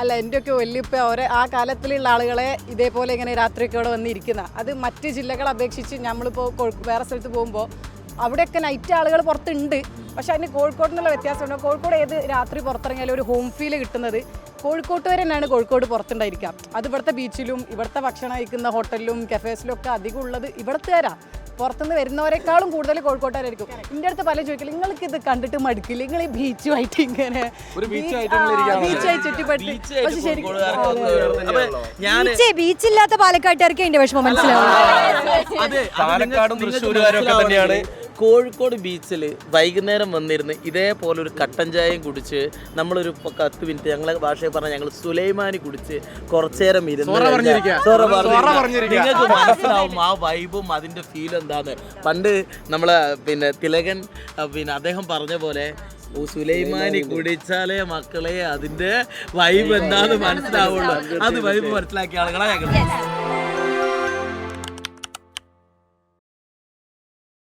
അല്ല എൻ്റെയൊക്കെ വല്യപ്പ ആ കാലത്തിലുള്ള ആളുകളെ ഇതേപോലെ ഇങ്ങനെ രാത്രിയൊക്കെ ഇവിടെ വന്നിരിക്കുന്ന അത് മറ്റ് ജില്ലകളെ അപേക്ഷിച്ച് നമ്മളിപ്പോൾ വേറെ സ്ഥലത്ത് പോകുമ്പോൾ അവിടെയൊക്കെ നൈറ്റ് ആളുകൾ പുറത്തുണ്ട്. പക്ഷെ അതിന് കോഴിക്കോട് നിന്നുള്ള വ്യത്യാസമുണ്ട്. കോഴിക്കോട് ഏത് രാത്രി പുറത്തിറങ്ങിയാലും ഒരു ഹോം ഫീൽ കിട്ടുന്നത് കോഴിക്കോട്ട് വരെ തന്നെയാണ് കോഴിക്കോട് പുറത്തുണ്ടായിരിക്കാം. അത് ഇവിടുത്തെ ബീച്ചിലും ഇവിടുത്തെ ഭക്ഷണം കഴിക്കുന്ന ഹോട്ടലിലും കഫേസിലും ഒക്കെ അധികം ഉള്ളത് ഇവിടുത്തുകാരാ. പുറത്തുനിന്ന് വരുന്നവരെക്കാളും കൂടുതൽ കോഴിക്കോട്ടുകാരായിരിക്കും. എൻ്റെ അടുത്ത് പല ചോദിക്കില്ല, നിങ്ങൾക്ക് ഇത് കണ്ടിട്ട് മടുക്കില്ല, നിങ്ങൾ ഈ ബീച്ചുമായിട്ട് ഇങ്ങനെ ബീച്ചായി ചുറ്റിപ്പറ്റി. പക്ഷെ ശരിക്കും ബീച്ചില്ലാത്ത പാലക്കാട്ടുകാർക്ക് അതിന്റെ വിഷമം മനസ്സിലാവും. പാലക്കാടും തൃശ്ശൂരുകാരൊക്കെ തന്നെയാണ്. കോഴിക്കോട് ബീച്ചിൽ വൈകുന്നേരം വന്നിരുന്ന് ഇതേപോലെ ഒരു കട്ടൻ ചായയും കുടിച്ച് നമ്മളൊരു 10 മിനിറ്റ് ഞങ്ങളെ ഭാഷയിൽ പറഞ്ഞാൽ ഞങ്ങൾ സുലൈമാനി കുടിച്ച് കുറച്ചേരം ഇരുന്ന് നിങ്ങൾക്ക് മനസ്സിലാവും ആ വൈബും അതിൻ്റെ ഫീൽ എന്താന്ന്. പണ്ട് നമ്മളെ തിലകൻ അദ്ദേഹം പറഞ്ഞ പോലെ സുലൈമാനി കുടിച്ചാലേ മക്കളെ അതിൻ്റെ വൈബ് എന്താന്ന് മനസ്സിലാവുള്ളൂ. അത് വൈബ് മനസ്സിലാക്കിയ ആളുകളാണ് ഞങ്ങൾ.